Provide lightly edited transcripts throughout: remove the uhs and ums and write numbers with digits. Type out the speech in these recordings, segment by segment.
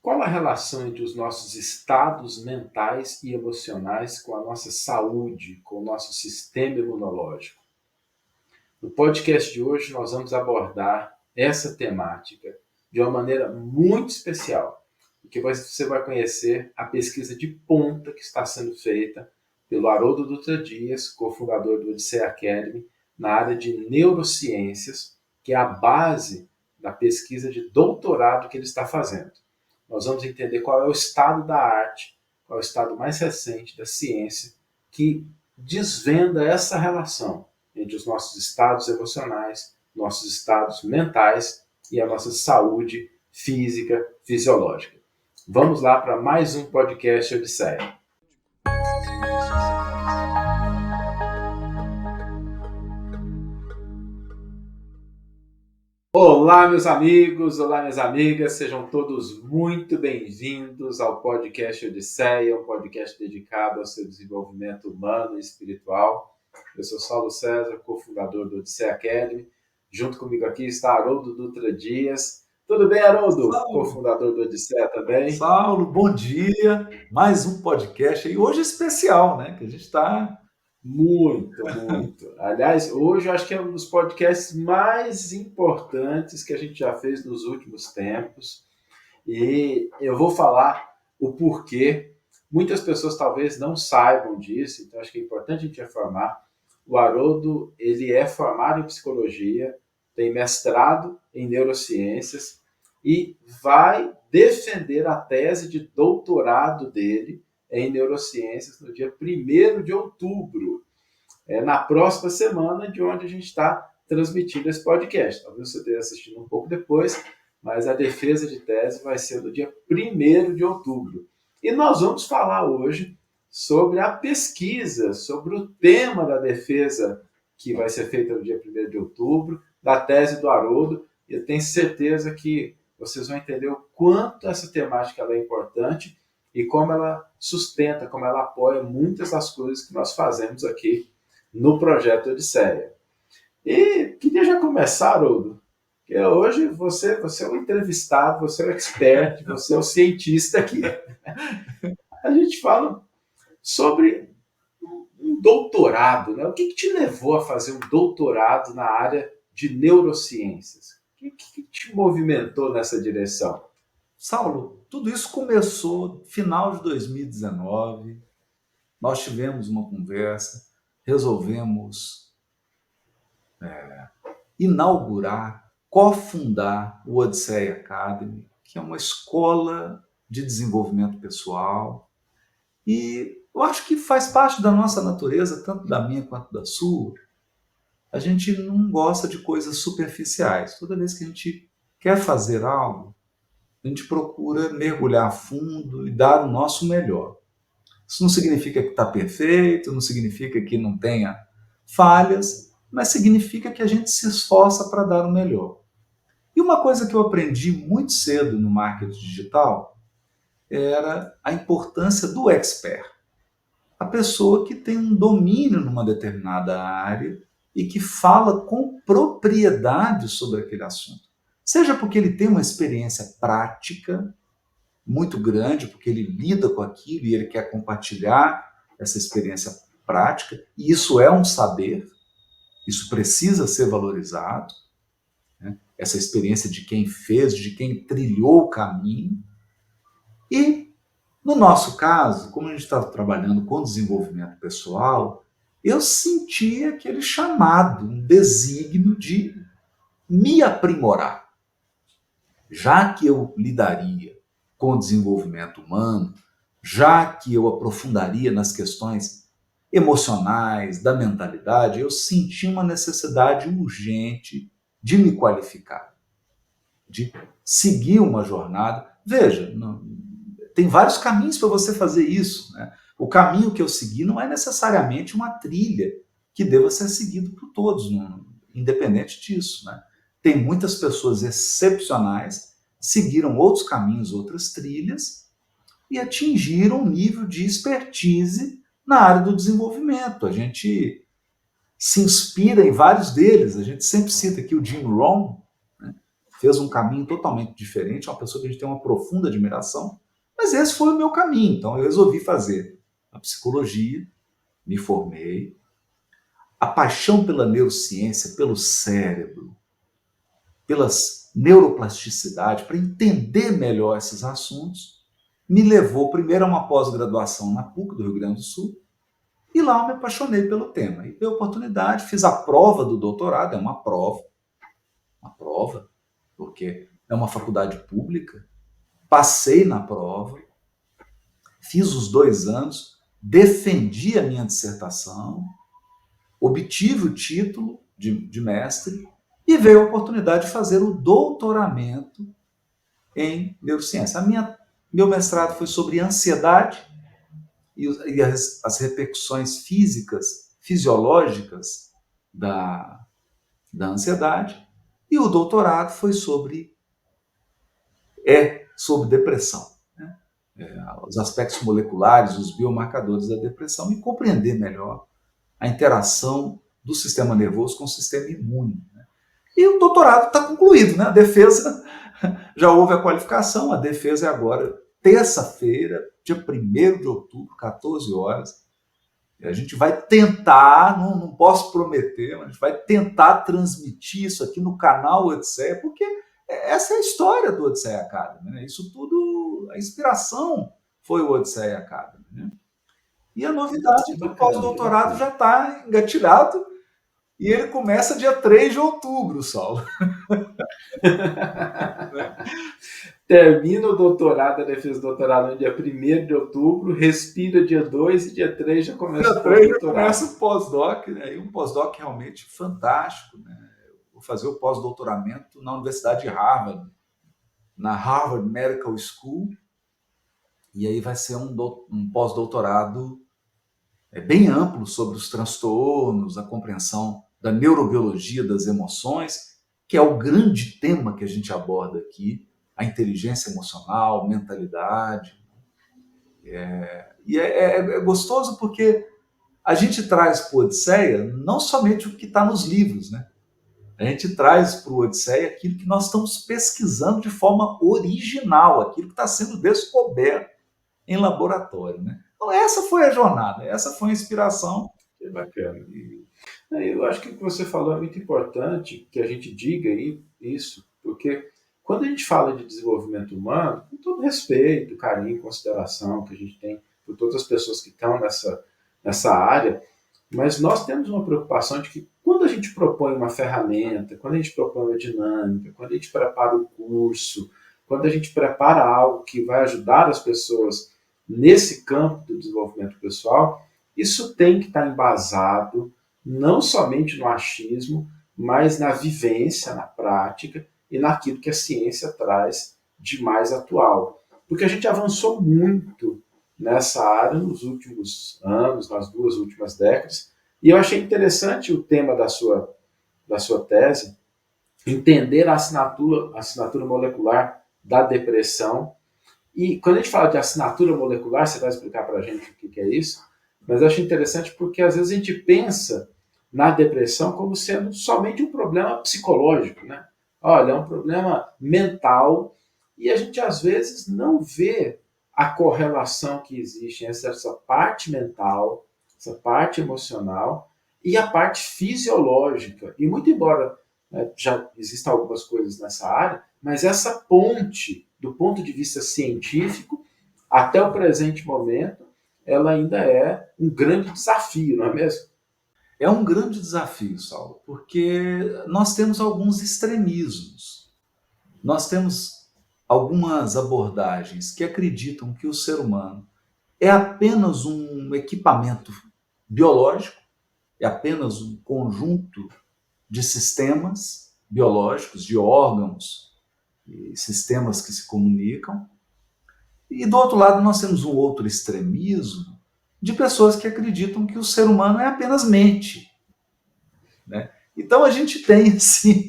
Qual a relação entre os nossos estados mentais e emocionais com a nossa saúde, com o nosso sistema imunológico? No podcast de hoje, nós vamos abordar essa temática de uma maneira muito especial, porque você vai conhecer a pesquisa de ponta que está sendo feita pelo Haroldo Dutra Dias, cofundador do Odisseia Academy, na área de neurociências, que é a base da pesquisa de doutorado que ele está fazendo. Nós vamos entender qual é o estado da arte, qual é o estado mais recente da ciência que desvenda essa relação entre os nossos estados emocionais, nossos estados mentais e a nossa saúde física, fisiológica. Vamos lá para mais um podcast Odisseia. Olá, meus amigos, olá, minhas amigas, sejam todos muito bem-vindos ao podcast Odisseia, um podcast dedicado ao seu desenvolvimento humano e espiritual. Eu sou Saulo César, cofundador do Odisseia Academy. Junto comigo aqui está Haroldo Dutra Dias. Tudo bem, Haroldo? Cofundador do Odisseia também. Saulo, bom dia. Mais um podcast e hoje é especial, né? Que a gente está... Muito. Aliás, hoje eu acho que é um dos podcasts mais importantes que a gente já fez nos últimos tempos. E eu vou falar o porquê. Muitas pessoas talvez não saibam disso, então acho que é importante a gente informar. O Haroldo, ele é formado em psicologia, tem mestrado em neurociências e vai defender a tese de doutorado dele em neurociências no dia 1º de outubro, na próxima semana, de onde a gente está transmitindo esse podcast. Talvez você esteja assistindo um pouco depois, mas a defesa de tese vai ser no dia 1º de outubro. E nós vamos falar hoje sobre a pesquisa, sobre o tema da defesa que vai ser feita no dia 1º de outubro, da tese do Haroldo. E eu tenho certeza que vocês vão entender o quanto essa temática é importante e como ela sustenta, como ela apoia muitas das coisas que nós fazemos aqui no Projeto Odisseia. E queria já começar, Haroldo, que hoje você é o entrevistado, você é o expert, você é o cientista aqui. A gente fala sobre um doutorado, né? O que te levou a fazer um doutorado na área de neurociências? O que te movimentou nessa direção? Saulo, tudo isso começou no final de 2019. Nós tivemos uma conversa, resolvemos inaugurar, cofundar o Odisseia Academy, que é uma escola de desenvolvimento pessoal. E eu acho que faz parte da nossa natureza, tanto da minha quanto da sua. A gente não gosta de coisas superficiais. Toda vez que a gente quer fazer algo, a gente procura mergulhar a fundo e dar o nosso melhor. Isso não significa que está perfeito, não significa que não tenha falhas, mas significa que a gente se esforça para dar o melhor. E uma coisa que eu aprendi muito cedo no marketing digital era a importância do expert. A pessoa que tem um domínio numa determinada área e que fala com propriedade sobre aquele assunto. Seja porque ele tem uma experiência prática muito grande, porque ele lida com aquilo e ele quer compartilhar essa experiência prática, e isso é um saber, isso precisa ser valorizado, né? Essa experiência de quem fez, de quem trilhou o caminho. E, no nosso caso, como a gente estava trabalhando com desenvolvimento pessoal, eu sentia aquele chamado, um desígnio de me aprimorar. Já que eu lidaria com o desenvolvimento humano, já que eu aprofundaria nas questões emocionais, da mentalidade, eu senti uma necessidade urgente de me qualificar, de seguir uma jornada. Veja, tem vários caminhos para você fazer isso, né? O caminho que eu segui não é necessariamente uma trilha que deva ser seguido por todos, independente disso, né? Tem muitas pessoas excepcionais, seguiram outros caminhos, outras trilhas e atingiram um nível de expertise na área do desenvolvimento. A gente se inspira em vários deles. A gente sempre cita aqui o Jim Rohn, né? fez um caminho totalmente diferente, uma pessoa que a gente tem uma profunda admiração, mas esse foi o meu caminho. Então eu resolvi fazer a psicologia, me formei, a paixão pela neurociência, pelo cérebro, pelas neuroplasticidade, para entender melhor esses assuntos, me levou primeiro a uma pós-graduação na PUC do Rio Grande do Sul, e lá eu me apaixonei pelo tema. E dei oportunidade, fiz a prova do doutorado, é uma prova, porque é uma faculdade pública, passei na prova, fiz os 2 anos, defendi a minha dissertação, obtive o título de mestre e veio a oportunidade de fazer o doutoramento em neurociência. Meu mestrado foi sobre ansiedade e as repercussões físicas, fisiológicas da ansiedade, e o doutorado foi sobre depressão, né? Os aspectos moleculares, os biomarcadores da depressão, e compreender melhor a interação do sistema nervoso com o sistema imune, né? E o doutorado está concluído, né? A defesa, já houve a qualificação, a defesa é agora, terça-feira, dia 1º de outubro, 14 horas. A gente vai tentar, não posso prometer, mas a gente vai tentar transmitir isso aqui no canal Odisseia, porque essa é a história do Odisseia Academy, né? Isso tudo, a inspiração foi o Odisseia Academy, né? E a novidade é que o pós-doutorado já está engatilhado e ele começa dia 3 de outubro, Saulo. Termina o doutorado, a defesa do doutorado no dia 1º de outubro, respira dia 2 e dia 3 já começa o pós-doutorado. Começa o pós-doc, né? E um pós-doc realmente fantástico, né? Vou fazer o pós-doutoramento na Universidade de Harvard, na Harvard Medical School, e aí vai ser um pós-doutorado bem amplo sobre os transtornos, a compreensão da neurobiologia das emoções, que é o grande tema que a gente aborda aqui, a inteligência emocional, mentalidade. E é gostoso porque a gente traz para o Odisseia não somente o que está nos livros, né? A gente traz para o Odisseia aquilo que nós estamos pesquisando de forma original, aquilo que está sendo descoberto em laboratório, né? Então essa foi a jornada, essa foi a inspiração. Que bacana. Eu acho que o que você falou é muito importante que a gente diga isso, porque quando a gente fala de desenvolvimento humano, com todo respeito, carinho, consideração que a gente tem por todas as pessoas que estão nessa área, mas nós temos uma preocupação de que quando a gente propõe uma ferramenta, quando a gente propõe uma dinâmica, quando a gente prepara um curso, quando a gente prepara algo que vai ajudar as pessoas nesse campo do desenvolvimento pessoal, isso tem que estar embasado não somente no achismo, mas na vivência, na prática e naquilo que a ciência traz de mais atual. Porque a gente avançou muito nessa área nos últimos anos, nas 2 últimas décadas, e eu achei interessante o tema da sua tese, entender a assinatura molecular da depressão. E quando a gente fala de assinatura molecular, você vai explicar para a gente o que é isso, mas eu acho interessante porque às vezes a gente pensa na depressão como sendo somente um problema psicológico, né? Olha, é um problema mental, e a gente às vezes não vê a correlação que existe entre essa parte mental, essa parte emocional e a parte fisiológica. E muito embora já existam algumas coisas nessa área, mas essa ponte, do ponto de vista científico, até o presente momento, ela ainda é um grande desafio, não é mesmo? É um grande desafio, Saulo, porque nós temos alguns extremismos. Nós temos algumas abordagens que acreditam que o ser humano é apenas um equipamento biológico, é apenas um conjunto de sistemas biológicos, de órgãos e sistemas que se comunicam. E do outro lado nós temos um outro extremismo de pessoas que acreditam que o ser humano é apenas mente, né? Então a gente tem assim,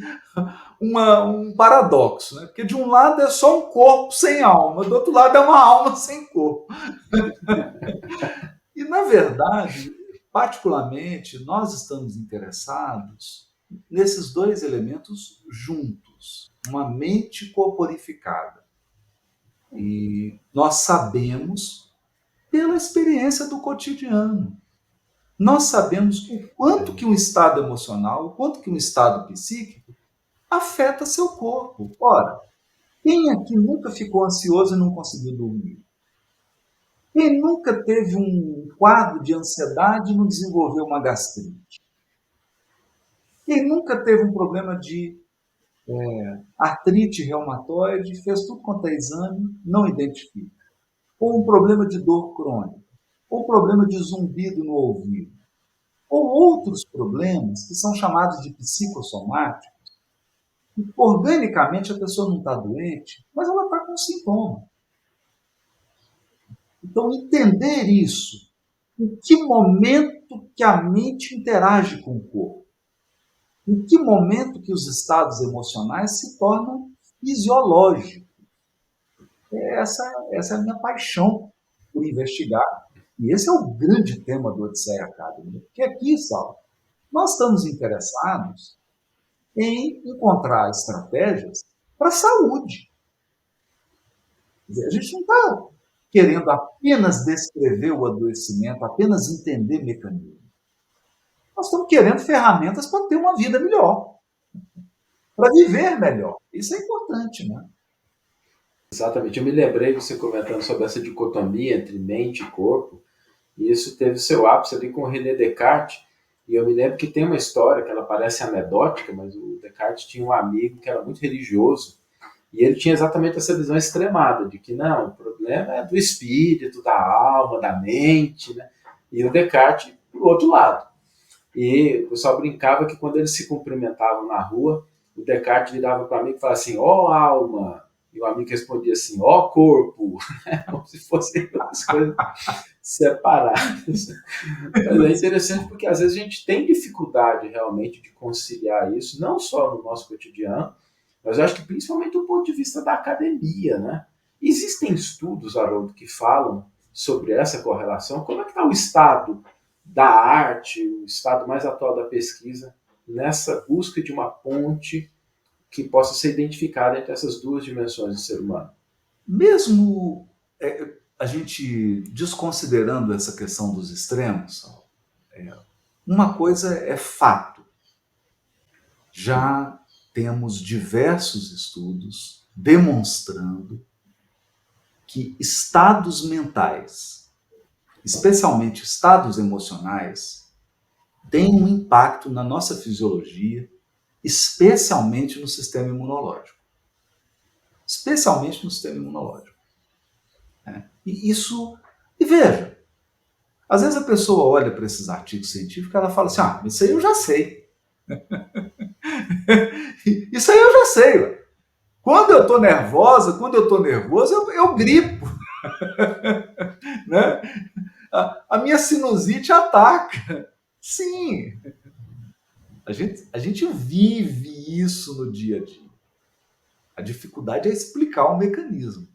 um paradoxo, né? Porque de um lado é só um corpo sem alma, do outro lado é uma alma sem corpo. E na verdade, particularmente, nós estamos interessados nesses 2 elementos juntos. uma mente corporificada. E nós sabemos pela experiência do cotidiano. Nós sabemos o quanto que um estado emocional, o quanto que um estado psíquico afeta seu corpo. Ora, quem aqui nunca ficou ansioso e não conseguiu dormir? Quem nunca teve um quadro de ansiedade e não desenvolveu uma gastrite? Quem nunca teve um problema de artrite reumatoide, fez tudo quanto é exame, não identifica? Ou um problema de dor crônica? Ou um problema de zumbido no ouvido? Ou outros problemas que são chamados de psicossomáticos, que organicamente a pessoa não está doente, mas ela está com sintoma. Então, entender isso, em que momento que a mente interage com o corpo, em que momento que os estados emocionais se tornam fisiológicos. Essa é a minha paixão por investigar. E esse é o grande tema do Odisseia Academy. Porque aqui, Saulo, nós estamos interessados em encontrar estratégias para a saúde. Quer dizer, a gente não está querendo apenas descrever o adoecimento, apenas entender mecanismos. Nós estamos querendo ferramentas para ter uma vida melhor, para viver melhor. Isso é importante, né? Exatamente. Eu me lembrei de você comentando sobre essa dicotomia entre mente e corpo, e isso teve seu ápice ali com o René Descartes, e eu me lembro que tem uma história que ela parece anedótica, mas o Descartes tinha um amigo que era muito religioso, e ele tinha exatamente essa visão extremada, de que não, o problema é do espírito, da alma, da mente, né? E o Descartes, do outro lado. E o pessoal brincava que quando eles se cumprimentavam na rua, o Descartes virava para mim e falava assim, ó alma, e o amigo respondia assim, ó corpo, como se fossem duas coisas separadas. Mas é interessante porque às vezes a gente tem dificuldade realmente de conciliar isso, não só no nosso cotidiano, mas eu acho que principalmente do ponto de vista da academia, né? Existem estudos, Haroldo, que falam sobre essa correlação. Como é que está o estado da arte, o estado mais atual da pesquisa, nessa busca de uma ponte que possa ser identificada entre essas duas dimensões do ser humano? Mesmo a gente desconsiderando essa questão dos extremos, uma coisa é fato. Já temos diversos estudos demonstrando que estados mentais, especialmente estados emocionais, têm um impacto na nossa fisiologia, especialmente no sistema imunológico. Especialmente no sistema imunológico. E veja, às vezes a pessoa olha para esses artigos científicos e ela fala assim, isso aí eu já sei. Isso aí eu já sei. Ué. Quando eu estou nervosa, quando eu estou nervoso, eu gripo. Né? A minha sinusite ataca. Sim. A gente vive isso no dia a dia. A dificuldade é explicar o mecanismo.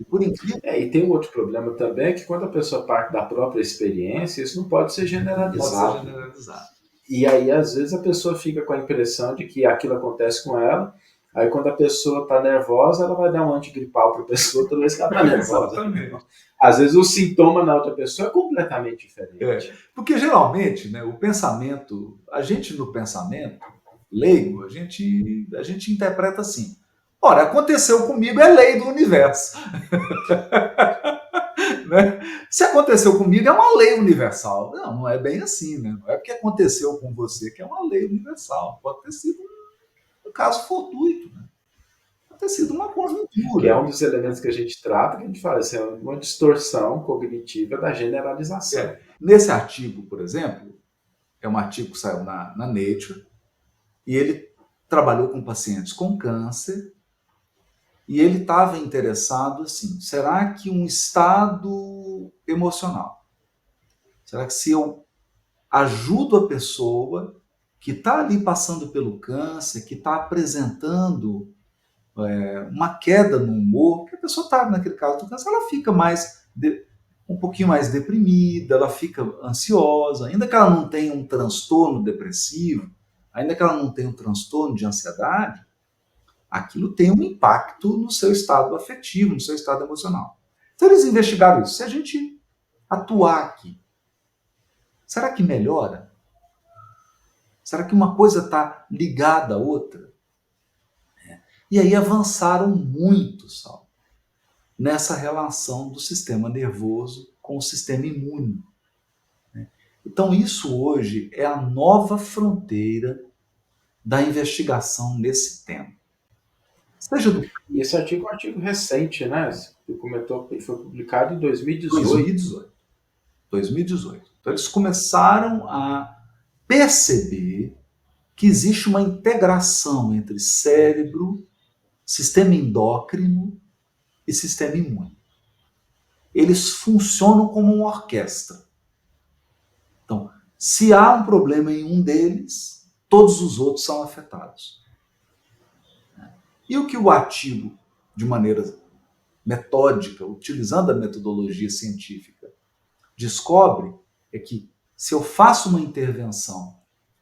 E por incrível. E tem um outro problema também, é que quando a pessoa parte da própria experiência, isso não pode ser generalizado. Pode ser generalizado. E aí, às vezes, a pessoa fica com a impressão de que aquilo acontece com ela, aí quando a pessoa está nervosa, ela vai dar um antigripal para a pessoa toda vez que ela está nervosa. Exatamente. Às vezes o sintoma na outra pessoa é completamente diferente. Porque geralmente, né, o pensamento, a gente no pensamento leigo, a gente interpreta assim. Ora, aconteceu comigo, é lei do universo. Né? Se aconteceu comigo, é uma lei universal. Não é bem assim, né? Não é porque aconteceu com você que é uma lei universal. Pode ter sido um caso fortuito, né? Pode ter sido uma conjuntura. Que é um dos elementos que a gente trata, que a gente fala assim, é uma distorção cognitiva da generalização. Nesse artigo, por exemplo, é um artigo que saiu na Nature, e ele trabalhou com pacientes com câncer, e ele estava interessado assim, será que um estado emocional, será que se eu ajudo a pessoa que está ali passando pelo câncer, que está apresentando uma queda no humor, porque a pessoa está, naquele caso do câncer, ela fica um pouquinho mais deprimida, ela fica ansiosa, ainda que ela não tenha um transtorno depressivo, ainda que ela não tenha um transtorno de ansiedade, aquilo tem um impacto no seu estado afetivo, no seu estado emocional. Então eles investigaram isso. Se a gente atuar aqui, será que melhora? Será que uma coisa está ligada à outra? E aí avançaram muito, Saulo, nessa relação do sistema nervoso com o sistema imune. Então isso hoje é a nova fronteira da investigação nesse tema. Seja do E esse artigo é um artigo recente, né? Você comentou que ele foi publicado em 2018. 2018. Então eles começaram a perceber que existe uma integração entre cérebro, sistema endócrino e sistema imune. Eles funcionam como uma orquestra. Então, se há um problema em um deles, todos os outros são afetados. E o que o artigo, de maneira metódica, utilizando a metodologia científica, descobre é que se eu faço uma intervenção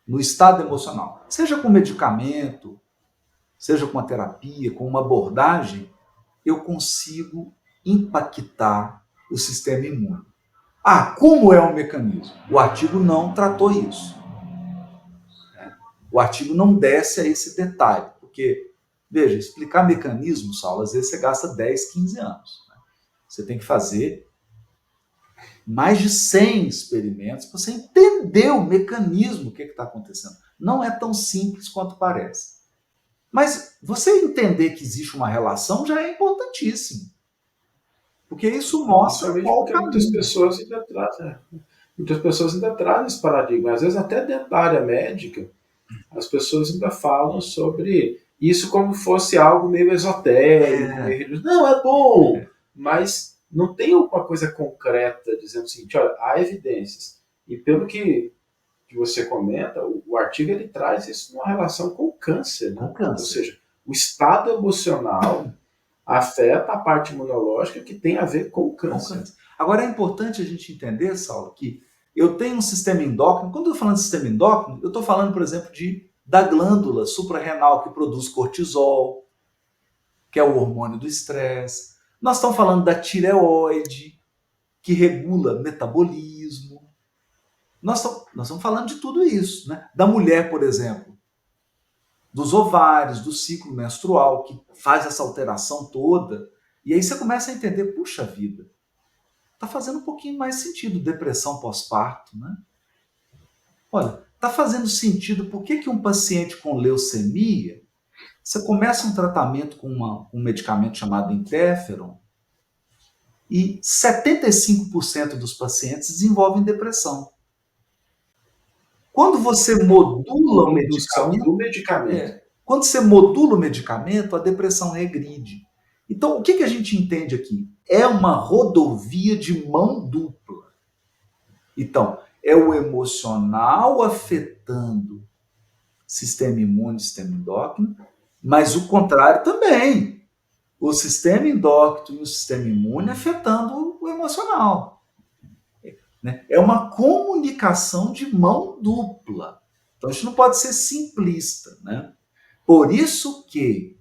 no estado emocional, seja com medicamento, seja com uma terapia, com uma abordagem, eu consigo impactar o sistema imune. Como é o mecanismo? O artigo não tratou isso. O artigo não desce a esse detalhe, porque, veja, explicar mecanismo, Saulo, às vezes você gasta 10, 15 anos. Você tem que fazer mais de 100 experimentos para você entender o mecanismo, o que está acontecendo. Não é tão simples quanto parece. Mas você entender que existe uma relação já é importantíssimo. Porque isso mostra qual o caminho. Muitas pessoas ainda trazem esse paradigma. Às vezes até dentro da área médica, as pessoas ainda falam sobre isso como fosse algo meio esotérico. Meio... Não, é bom, mas não tem uma coisa concreta dizendo o seguinte, olha, há evidências. E pelo que você comenta, o artigo ele traz isso numa relação com o câncer. Né? Ou seja, o estado emocional afeta a parte imunológica que tem a ver com o câncer. Agora é importante a gente entender, Saulo, que eu tenho um sistema endócrino. Quando eu estou falando de sistema endócrino, eu estou falando, por exemplo, da glândula suprarrenal que produz cortisol, que é o hormônio do estresse. Nós estamos falando da tireoide, que regula metabolismo. Nós estamos falando de tudo isso. Né? Da mulher, por exemplo, dos ovários, do ciclo menstrual, que faz essa alteração toda. E aí você começa a entender, puxa vida, está fazendo um pouquinho mais sentido depressão pós-parto, né? Olha, está fazendo sentido por que um paciente com leucemia, você começa um tratamento com um medicamento chamado interferon e 75% dos pacientes desenvolvem depressão. Quando você modula o medicamento, quando você modula o medicamento, a depressão regride. Então, o que a gente entende aqui? É uma rodovia de mão dupla. Então, é o emocional afetando sistema imune, sistema endócrino, mas o contrário também. O sistema endócrino e o sistema imune afetando o emocional. É uma comunicação de mão dupla. Então, a gente não pode ser simplista. Né? Por isso que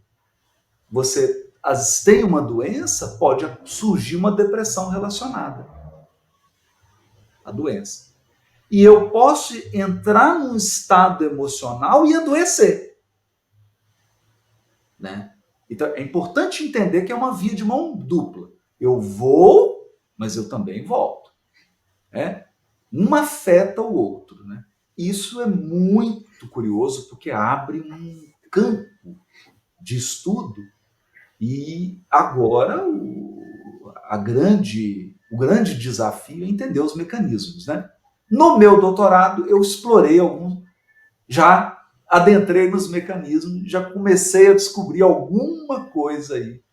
você tem uma doença, pode surgir uma depressão relacionada à doença. E eu posso entrar num estado emocional e adoecer. Né? Então, é importante entender que é uma via de mão dupla. Eu vou, mas eu também volto. Um afeta o outro. Né? Isso é muito curioso, porque abre um campo de estudo e agora o grande desafio é entender os mecanismos. Né? No meu doutorado, eu explorei alguns, já adentrei nos mecanismos, já comecei a descobrir alguma coisa aí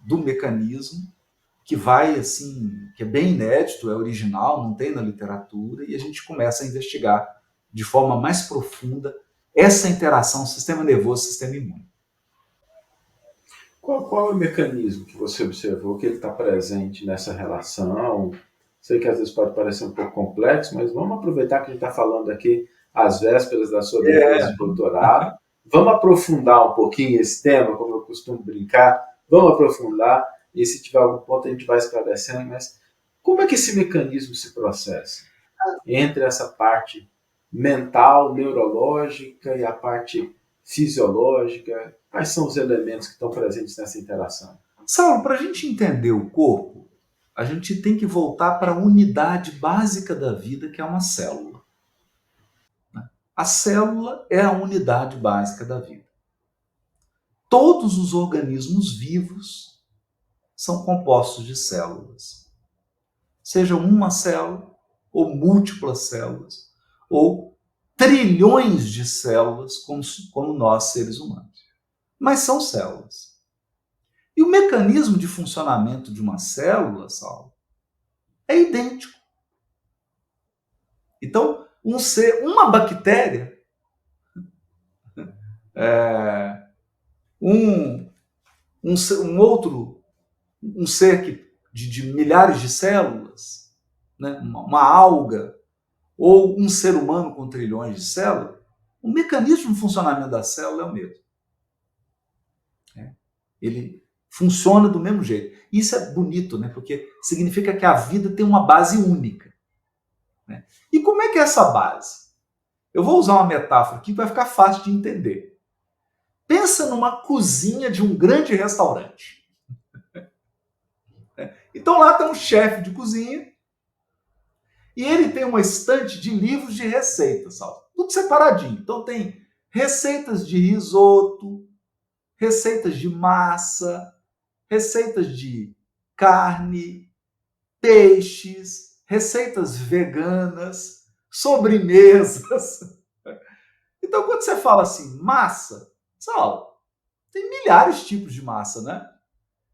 do mecanismo que vai, assim, que é bem inédito, é original, não tem na literatura, e a gente começa a investigar de forma mais profunda essa interação sistema nervoso e sistema imune. Qual é o mecanismo que você observou que ele está presente nessa relação? Sei que às vezes pode parecer um pouco complexo, mas vamos aproveitar que a gente está falando aqui às vésperas da sua defesa de doutorado. Vamos aprofundar um pouquinho esse tema, como eu costumo brincar, vamos aprofundar, e se tiver algum ponto a gente vai esclarecendo, mas como é que esse mecanismo se processa? Entre essa parte mental, neurológica e a parte fisiológica, quais são os elementos que estão presentes nessa interação? Saulo, para a gente entender o corpo, a gente tem que voltar para a unidade básica da vida, que é uma célula. A célula é a unidade básica da vida. Todos os organismos vivos são compostos de células. Seja uma célula, ou múltiplas células, ou trilhões de células, como nós, seres humanos. Mas são células. E o mecanismo de funcionamento de uma célula, Saulo, é idêntico. Então, uma bactéria, um ser de milhares de células, né, uma alga, ou um ser humano com trilhões de células, o mecanismo de funcionamento da célula é o mesmo. Ele funciona do mesmo jeito. Isso é bonito, né? Porque significa que a vida tem uma base única. Né? E como é que é essa base? Eu vou usar uma metáfora aqui que vai ficar fácil de entender. Pensa numa cozinha de um grande restaurante. Então lá tem um chefe de cozinha e ele tem uma estante de livros de receitas, sabe? Tudo separadinho. Então tem receitas de risoto, receitas de massa, receitas de carne, peixes, receitas veganas, sobremesas. Então, quando você fala assim, massa, Saulo, tem milhares de tipos de massa, né?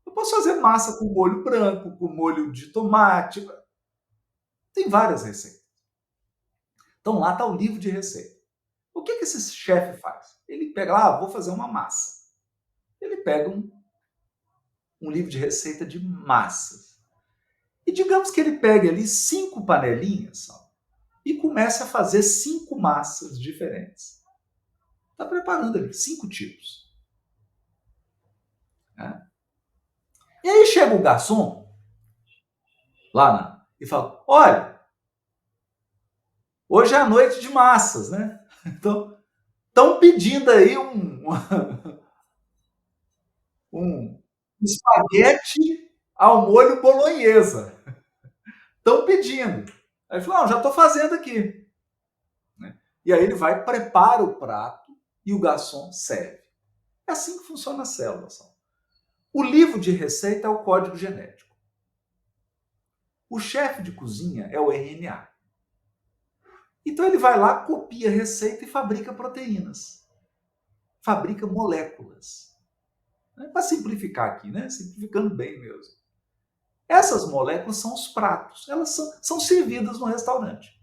Eu posso fazer massa com molho branco, com molho de tomate. Tem várias receitas. Então, lá está o livro de receita. O que esse chefe faz? Ele pega lá, vou fazer uma massa. Ele pega um livro de receita de massas. E digamos que ele pegue ali 5 panelinhas, Saulo, e comece a fazer 5 massas diferentes. Está preparando ali 5 tipos. E aí chega o garçom lá e fala: olha, hoje é a noite de massas, né? Então, estão pedindo aí um espaguete ao molho bolonhesa. Estão pedindo. Aí ele falou: não, já estou fazendo aqui. E aí ele vai, prepara o prato e o garçom serve. É assim que funciona a célula. O livro de receita é o código genético. O chefe de cozinha é o RNA. Então ele vai lá, copia a receita e fabrica proteínas. Fabrica moléculas. Para simplificar aqui, né? Simplificando bem mesmo. Essas moléculas são os pratos. Elas são servidas no restaurante.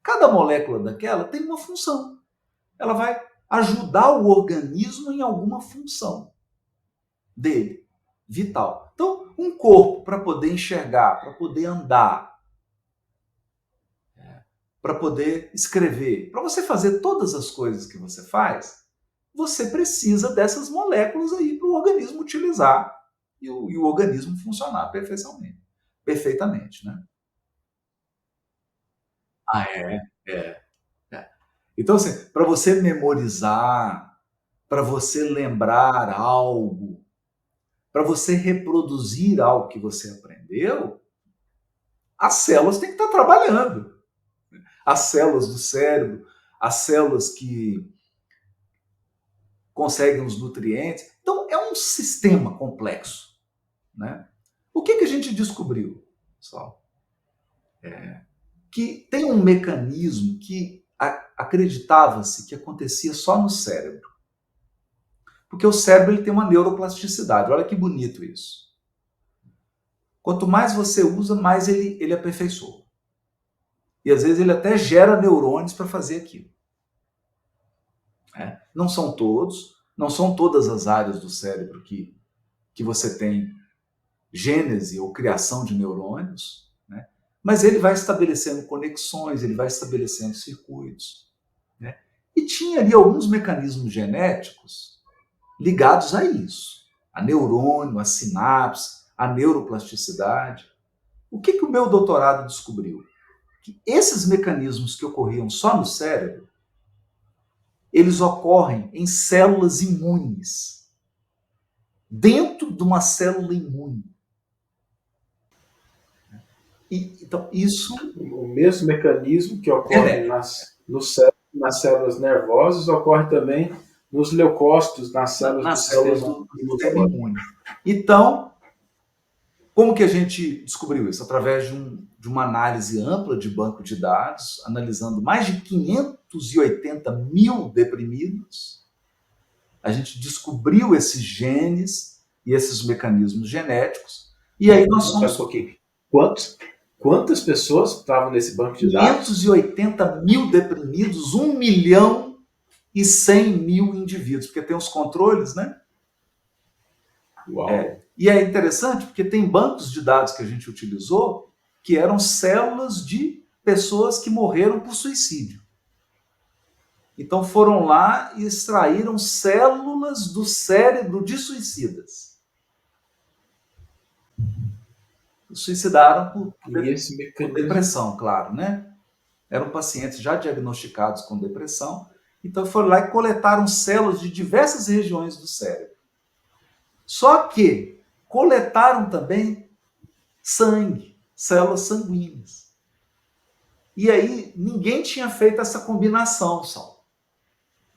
Cada molécula daquela tem uma função. Ela vai ajudar o organismo em alguma função dele, vital. Então, um corpo para poder enxergar, para poder andar, para poder escrever, para você fazer todas as coisas que você faz, você precisa dessas moléculas aí para o organismo utilizar e o organismo funcionar perfeitamente, né? Ah, é. Então, assim, para você memorizar, para você lembrar algo, para você reproduzir algo que você aprendeu, as células têm que estar trabalhando. As células do cérebro, as células que conseguem os nutrientes. Então, é um sistema complexo. Né? O que a gente descobriu, pessoal? Que tem um mecanismo que acreditava-se que acontecia só no cérebro. Porque o cérebro ele tem uma neuroplasticidade. Olha que bonito isso. Quanto mais você usa, mais ele aperfeiçoa. E às vezes ele até gera neurônios para fazer aquilo. Não são todos, não são todas as áreas do cérebro que você tem gênese ou criação de neurônios, né? Mas ele vai estabelecendo conexões, ele vai estabelecendo circuitos. Né? E tinha ali alguns mecanismos genéticos ligados a isso. A neurônio, a sinapse, a neuroplasticidade. O que o meu doutorado descobriu? Que esses mecanismos que ocorriam só no cérebro, eles ocorrem em células imunes, dentro de uma célula imune. Então, isso... O mesmo mecanismo que ocorre no cérebro, nas células nervosas, ocorre também nos leucócitos, nas células do sistema imune. Então, como que a gente descobriu isso? Através de uma análise ampla de banco de dados, analisando mais de 580 mil deprimidos, a gente descobriu esses genes e esses mecanismos genéticos, e aí nós somos... Quantas pessoas estavam nesse banco de dados? 580 mil deprimidos, 1.100.000 indivíduos, porque tem os controles, né? Uau. E é interessante porque tem bancos de dados que a gente utilizou que eram células de pessoas que morreram por suicídio. Então foram lá e extraíram células do cérebro de suicidas. Suicidaram por depressão, claro, né? Eram pacientes já diagnosticados com depressão, então foram lá e coletaram células de diversas regiões do cérebro. Só que coletaram também sangue, células sanguíneas. E aí ninguém tinha feito essa combinação, Saulo,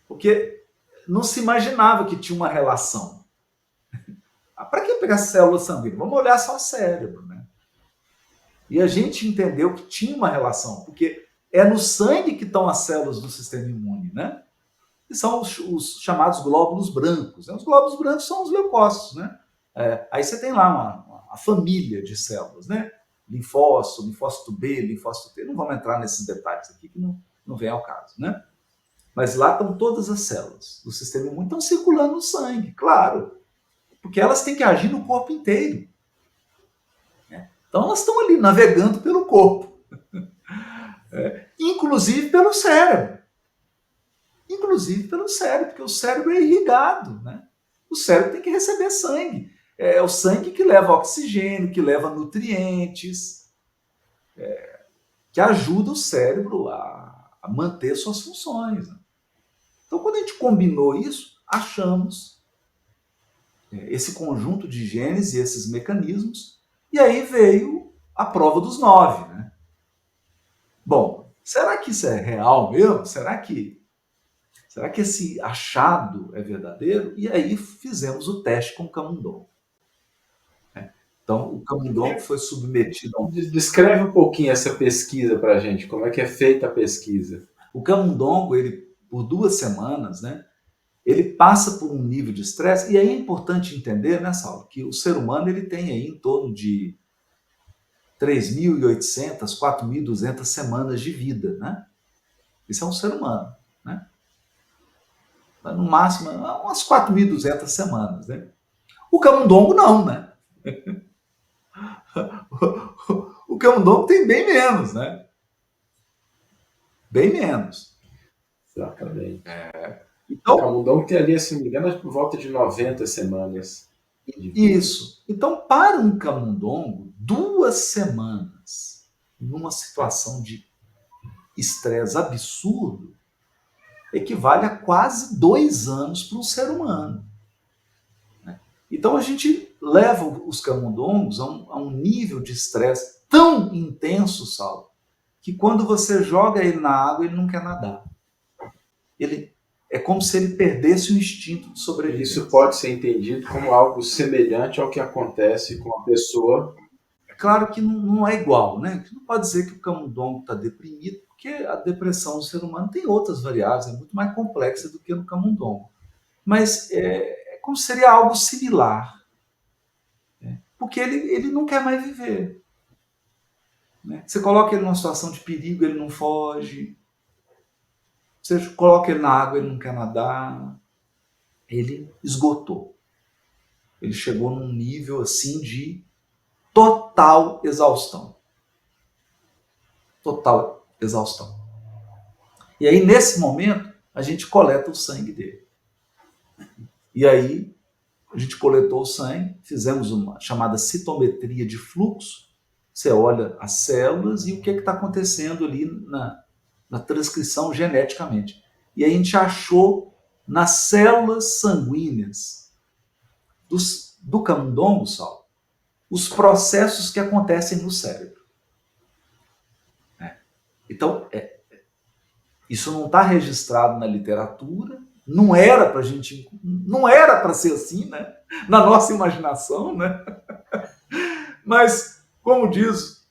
porque não se imaginava que tinha uma relação. Para que pegar células sanguíneas? Vamos olhar só o cérebro, né? E a gente entendeu que tinha uma relação, porque é no sangue que estão as células do sistema imune, né? Que são os chamados glóbulos brancos. Os glóbulos brancos são os leucócitos, né? Aí você tem lá uma família de células, né? Linfócito, linfócito B, linfócito T. Não vamos entrar nesses detalhes aqui, que não vem ao caso, né? Mas lá estão todas as células do sistema imune, estão circulando no sangue, claro. Porque elas têm que agir no corpo inteiro. Então elas estão ali navegando pelo corpo. Inclusive pelo cérebro. Inclusive pelo cérebro, porque o cérebro é irrigado, né? O cérebro tem que receber sangue. É o sangue que leva oxigênio, que leva nutrientes, que ajuda o cérebro a manter suas funções. Né? Então, quando a gente combinou isso, achamos esse conjunto de genes e esses mecanismos, e aí veio a prova dos 9. Né? Bom, será que isso é real mesmo? Será que esse achado é verdadeiro? E aí fizemos o teste com o camundongo. Então, o camundongo foi submetido a Descreve um pouquinho essa pesquisa para a gente, como é que é feita a pesquisa. O camundongo, ele, por 2 semanas, né, ele passa por um nível de estresse, e aí é importante entender, né, Saulo, que o ser humano ele tem aí em torno de 3.800, 4.200 semanas de vida, né? Isso é um ser humano, né? No máximo, umas 4.200 semanas, né? O camundongo não, né? O camundongo tem bem menos, né? Bem menos. Exatamente. Então, o camundongo tem ali, se não me engano, por volta de 90 semanas. Isso. Então, para um camundongo, 2 semanas numa situação de estresse absurdo equivale a quase 2 anos para um ser humano. Então, a gente leva os camundongos a um nível de estresse tão intenso, Saulo, que quando você joga ele na água, ele não quer nadar. É como se ele perdesse o instinto de sobrevivência. Isso pode ser entendido como algo semelhante ao que acontece com a pessoa. É claro que não é igual, né? Não pode dizer que o camundongo está deprimido, porque a depressão do ser humano tem outras variáveis, é muito mais complexa do que no camundongo. Mas é como se seria algo similar, né? Porque ele não quer mais viver. Né? Você coloca ele numa situação de perigo, ele não foge. Você coloca ele na água, ele não quer nadar. Ele esgotou. Ele chegou num nível assim de total exaustão. Total exaustão. E aí, nesse momento, a gente coleta o sangue dele. E aí, a gente coletou o sangue, fizemos uma chamada citometria de fluxo. Você olha as células e o que está acontecendo ali na transcrição geneticamente. E aí a gente achou nas células sanguíneas do camundongo, Saulo, os processos que acontecem no cérebro. Então, isso não está registrado na literatura, não era para ser assim, né? Na nossa imaginação, né? Mas, como diz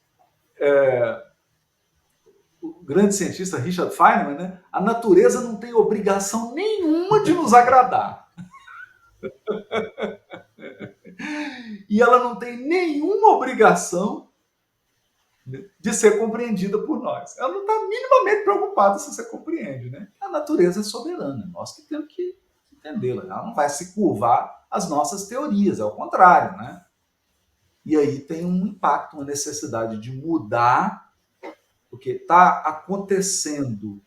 o grande cientista Richard Feynman, né? A natureza não tem obrigação nenhuma de nos agradar. E ela não tem nenhuma obrigação de ser compreendida por nós. Ela não está minimamente preocupada se você compreende, né? A natureza é soberana, nós que temos que entendê-la. Ela não vai se curvar às nossas teorias, é o contrário, né? E aí tem um impacto, uma necessidade de mudar, porque está acontecendo.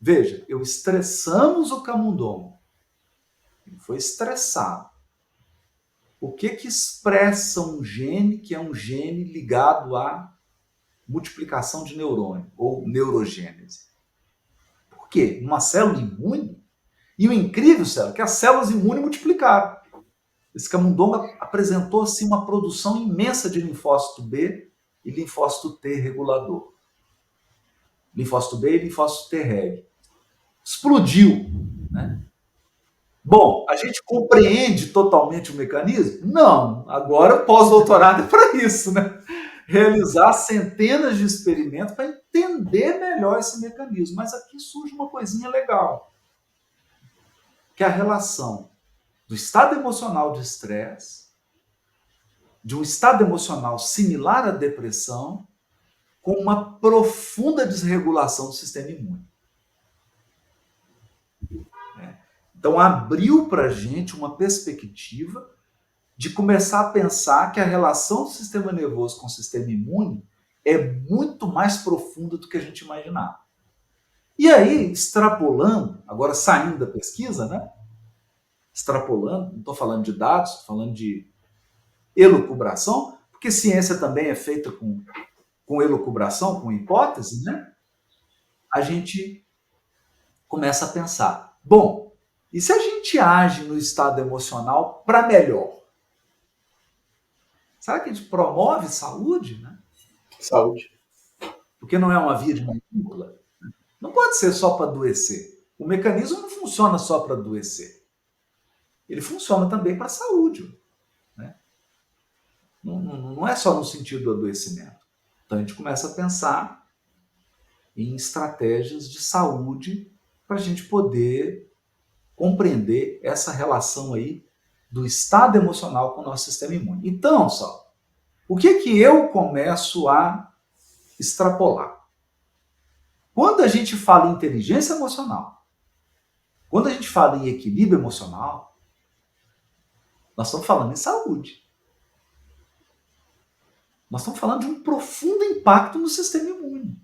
Veja, estressamos o camundongo. Ele foi estressado. O que expressa um gene que é um gene ligado à multiplicação de neurônio, ou neurogênese? Por quê? Uma célula imune? E o incrível, Célula, é que as células imunes multiplicaram. Esse camundongo apresentou assim, uma produção imensa de linfócito B e linfócito T regulador. Linfócito B e linfócito T reg. Explodiu, né? Bom, a gente compreende totalmente o mecanismo? Não. Agora, pós-doutorado é para isso, né? Realizar centenas de experimentos para entender melhor esse mecanismo. Mas aqui surge uma coisinha legal, que é a relação do estado emocional de estresse, de um estado emocional similar à depressão, com uma profunda desregulação do sistema imune. Então, abriu para a gente uma perspectiva de começar a pensar que a relação do sistema nervoso com o sistema imune é muito mais profunda do que a gente imaginava. E aí, extrapolando, agora saindo da pesquisa, né? Extrapolando, não estou falando de dados, estou falando de elucubração, porque ciência também é feita com elucubração, com hipótese, né? A gente começa a pensar, bom, e se a gente age no estado emocional para melhor? Será que a gente promove saúde, né? Saúde. Porque não é uma via de mão dupla. Não pode ser só para adoecer. O mecanismo não funciona só para adoecer. Ele funciona também para a saúde. Né? Não é só no sentido do adoecimento. Então a gente começa a pensar em estratégias de saúde para a gente poder compreender essa relação aí do estado emocional com o nosso sistema imune. Então, Saulo, o que eu começo a extrapolar? Quando a gente fala em inteligência emocional, quando a gente fala em equilíbrio emocional, nós estamos falando em saúde. Nós estamos falando de um profundo impacto no sistema imune.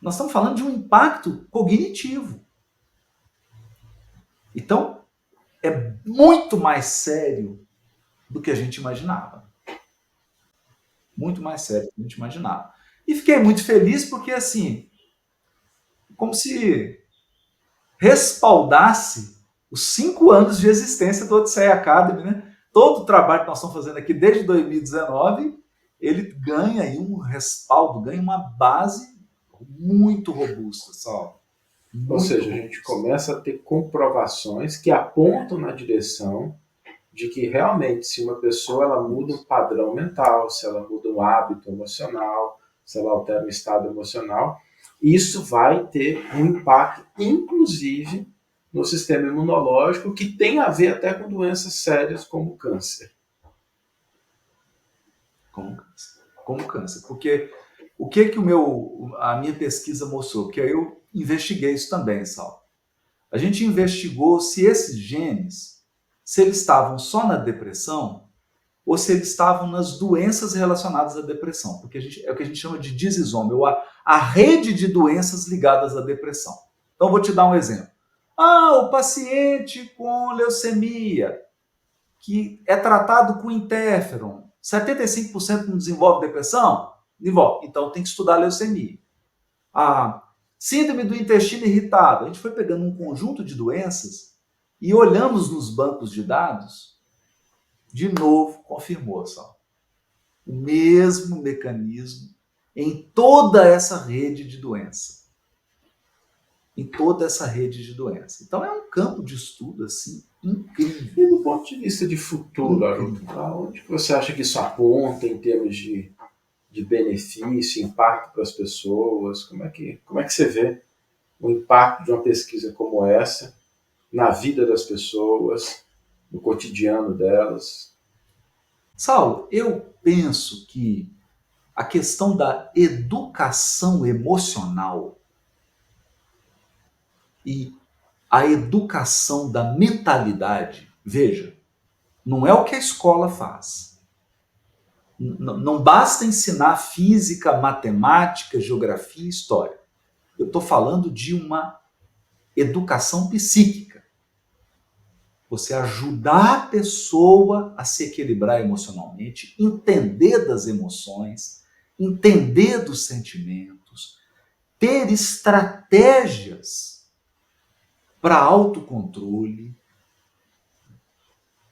Nós estamos falando de um impacto cognitivo. Então, é muito mais sério do que a gente imaginava. Muito mais sério do que a gente imaginava. E fiquei muito feliz porque, assim, como se respaldasse os 5 anos de existência do Odisseia Academy, né? Todo o trabalho que nós estamos fazendo aqui desde 2019, ele ganha aí um respaldo, ganha uma base muito robusta, Saulo. Ou seja, a gente começa a ter comprovações que apontam na direção de que realmente, se uma pessoa ela muda um padrão mental, se ela muda um hábito emocional, se ela altera o estado emocional, isso vai ter um impacto, inclusive, no sistema imunológico, que tem a ver até com doenças sérias como câncer. Como câncer. Porque o que a minha pesquisa mostrou? Porque aí eu investiguei isso também, Saulo. A gente investigou se esses genes, se eles estavam só na depressão ou se eles estavam nas doenças relacionadas à depressão. Porque é o que a gente chama de disisome, ou a rede de doenças ligadas à depressão. Então, eu vou te dar um exemplo. O paciente com leucemia, que é tratado com interferon, 75% não desenvolve depressão? Desenvolve. Então, tem que estudar leucemia. A síndrome do intestino irritado. A gente foi pegando um conjunto de doenças e olhamos nos bancos de dados, de novo, confirmou só. O mesmo mecanismo em toda essa rede de doença. Em toda essa rede de doença. Então é um campo de estudo assim incrível. E do ponto de vista de futuro, Haroldo, aonde você acha que isso aponta em termos de benefício, impacto para as pessoas? Como é que você vê o impacto de uma pesquisa como essa na vida das pessoas, no cotidiano delas? Saulo, eu penso que a questão da educação emocional e a educação da mentalidade, veja, não é o que a escola faz. Não basta ensinar física, matemática, geografia e história. Eu estou falando de uma educação psíquica. Você ajudar a pessoa a se equilibrar emocionalmente, entender das emoções, entender dos sentimentos, ter estratégias para autocontrole,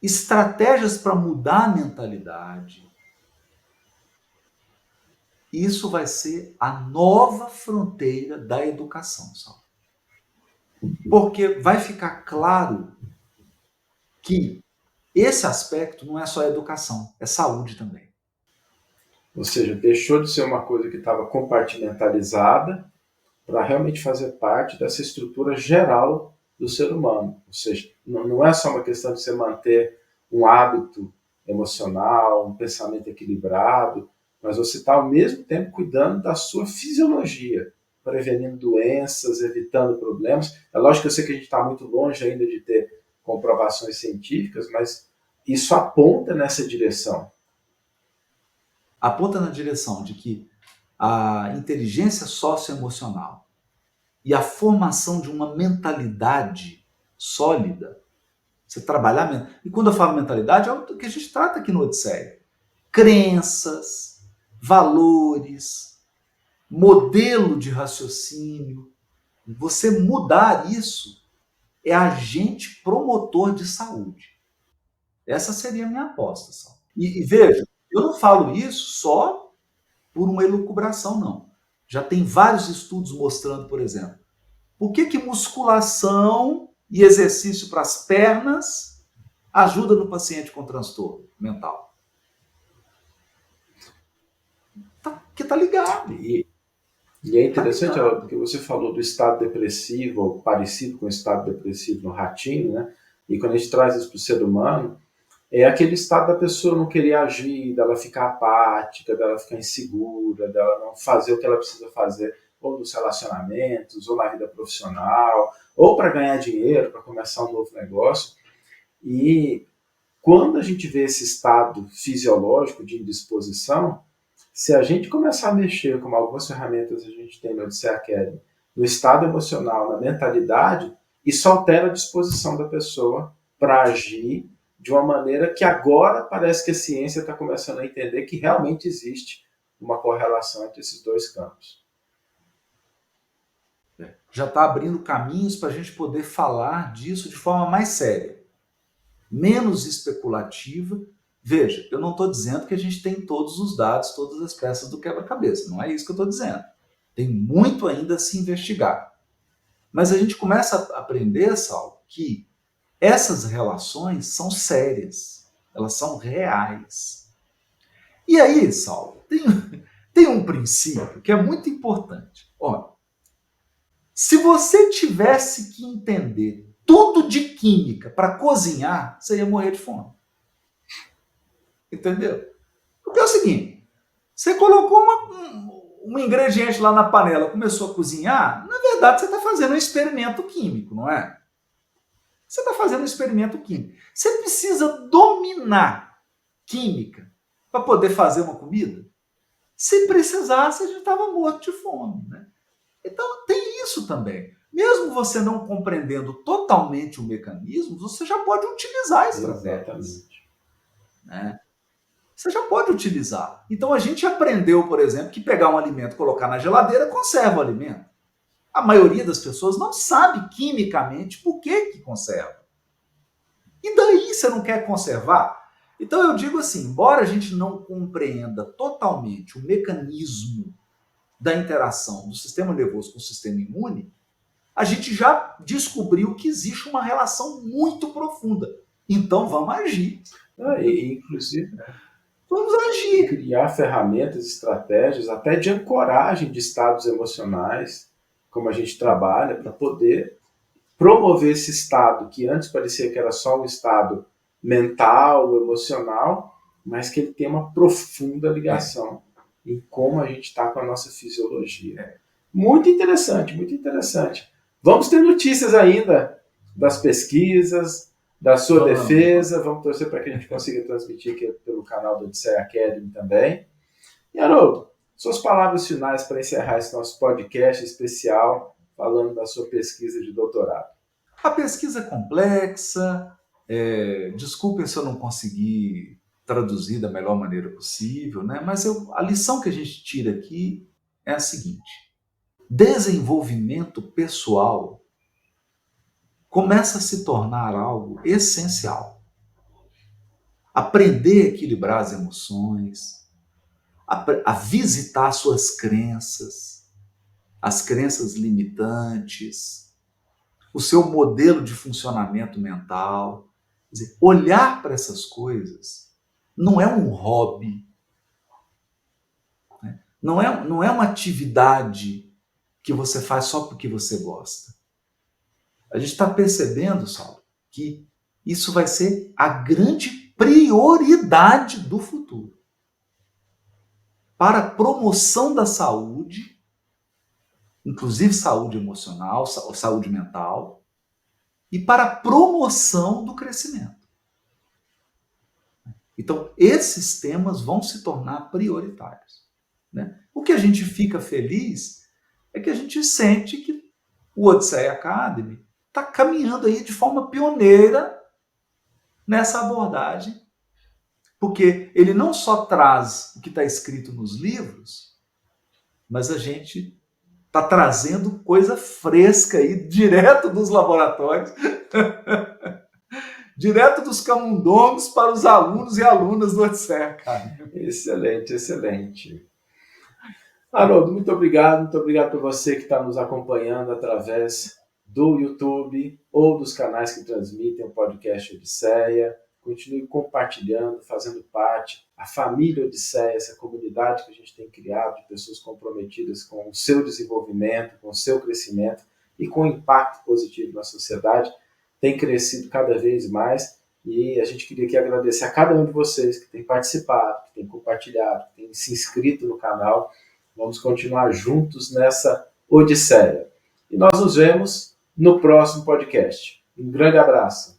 estratégias para mudar a mentalidade. Isso vai ser a nova fronteira da educação, Saulo. Porque vai ficar claro que esse aspecto não é só educação, é saúde também. Ou seja, deixou de ser uma coisa que estava compartimentalizada para realmente fazer parte dessa estrutura geral do ser humano. Ou seja, não é só uma questão de você manter um hábito emocional, um pensamento equilibrado, mas você está ao mesmo tempo cuidando da sua fisiologia, prevenindo doenças, evitando problemas. É lógico que eu sei que a gente está muito longe ainda de ter comprovações científicas, mas isso aponta nessa direção. Aponta na direção de que a inteligência socioemocional e a formação de uma mentalidade sólida, você trabalhar... E quando eu falo mentalidade, é o que a gente trata aqui no Odisseia. Crenças, valores, modelo de raciocínio. Você mudar isso é agente promotor de saúde. Essa seria a minha aposta. E veja, eu não falo isso só por uma elucubração, não. Já tem vários estudos mostrando, por exemplo, por que musculação e exercício para as pernas ajuda no paciente com transtorno mental. Porque está ligado. E é interessante, porque você falou do estado depressivo, ou parecido com o estado depressivo no ratinho, né? E quando a gente traz isso para o ser humano, é aquele estado da pessoa não querer agir, dela ficar apática, dela ficar insegura, dela não fazer o que ela precisa fazer, ou nos relacionamentos, ou na vida profissional, ou para ganhar dinheiro, para começar um novo negócio. E quando a gente vê esse estado fisiológico de indisposição, se a gente começar a mexer, como algumas ferramentas a gente tem no Odisseia Academy, no estado emocional, na mentalidade, isso altera a disposição da pessoa para agir de uma maneira que agora parece que a ciência está começando a entender que realmente existe uma correlação entre esses dois campos. Já está abrindo caminhos para a gente poder falar disso de forma mais séria, menos especulativa. Veja, eu não estou dizendo que a gente tem todos os dados, todas as peças do quebra-cabeça. Não é isso que eu estou dizendo. Tem muito ainda a se investigar. Mas a gente começa a aprender, Saulo, que essas relações são sérias. Elas são reais. E aí, Saulo, tem um princípio que é muito importante. Olha, se você tivesse que entender tudo de química para cozinhar, você ia morrer de fome. Entendeu? Porque é o seguinte, você colocou um ingrediente lá na panela, começou a cozinhar, na verdade você está fazendo um experimento químico, não é? Você está fazendo um experimento químico. Você precisa dominar química para poder fazer uma comida? Se precisasse, a gente estava morto de fome, né? Então tem isso também. mesmo você não compreendendo totalmente o mecanismo, você já pode utilizar estratégias. Exatamente. Né? Você já pode utilizar. Então a gente aprendeu, por exemplo, que pegar um alimento e colocar na geladeira conserva o alimento. A maioria das pessoas não sabe quimicamente por que conserva. E daí você não quer conservar? Então eu digo assim, embora a gente não compreenda totalmente o mecanismo da interação do sistema nervoso com o sistema imune, a gente já descobriu que existe uma relação muito profunda. Então vamos agir. Inclusive, vamos agir. Criar ferramentas, estratégias, até de ancoragem de estados emocionais, como a gente trabalha, para poder promover esse estado que antes parecia que era só um estado mental, emocional, mas que ele tem uma profunda ligação em como a gente está com a nossa fisiologia. Muito interessante, muito interessante. Vamos ter notícias ainda das pesquisas, da sua defesa. Vamos torcer para que a gente consiga transmitir aqui pelo canal do Odisseia Academy também. E, Haroldo, suas palavras finais para encerrar esse nosso podcast especial, falando da sua pesquisa de doutorado. A pesquisa é complexa, desculpem se eu não consegui traduzir da melhor maneira possível, né? Mas a lição que a gente tira aqui é a seguinte: desenvolvimento pessoal começa a se tornar algo essencial. Aprender a equilibrar as emoções, a visitar suas crenças, as crenças limitantes, o seu modelo de funcionamento mental. Quer dizer, olhar para essas coisas não é um hobby, né? Não é uma atividade que você faz só porque você gosta. A gente está percebendo, Saulo, que isso vai ser a grande prioridade do futuro para a promoção da saúde, inclusive saúde emocional, saúde mental, e para a promoção do crescimento. Então, esses temas vão se tornar prioritários, né? O que a gente fica feliz é que a gente sente que o Odisseia Academy está caminhando aí de forma pioneira nessa abordagem, porque ele não só traz o que está escrito nos livros, mas a gente está trazendo coisa fresca aí, direto dos laboratórios, direto dos camundongos para os alunos e alunas do Odisseia Academy. Excelente, excelente. Haroldo, muito obrigado por você que está nos acompanhando através do YouTube ou dos canais que transmitem o podcast Odisseia. Continue compartilhando, fazendo parte, a família Odisseia, essa comunidade que a gente tem criado de pessoas comprometidas com o seu desenvolvimento, com o seu crescimento e com o impacto positivo na sociedade, tem crescido cada vez mais. E a gente queria aqui agradecer a cada um de vocês que tem participado, que tem compartilhado, que tem se inscrito no canal. Vamos continuar juntos nessa Odisseia. E nós nos vemos no próximo podcast. Um grande abraço.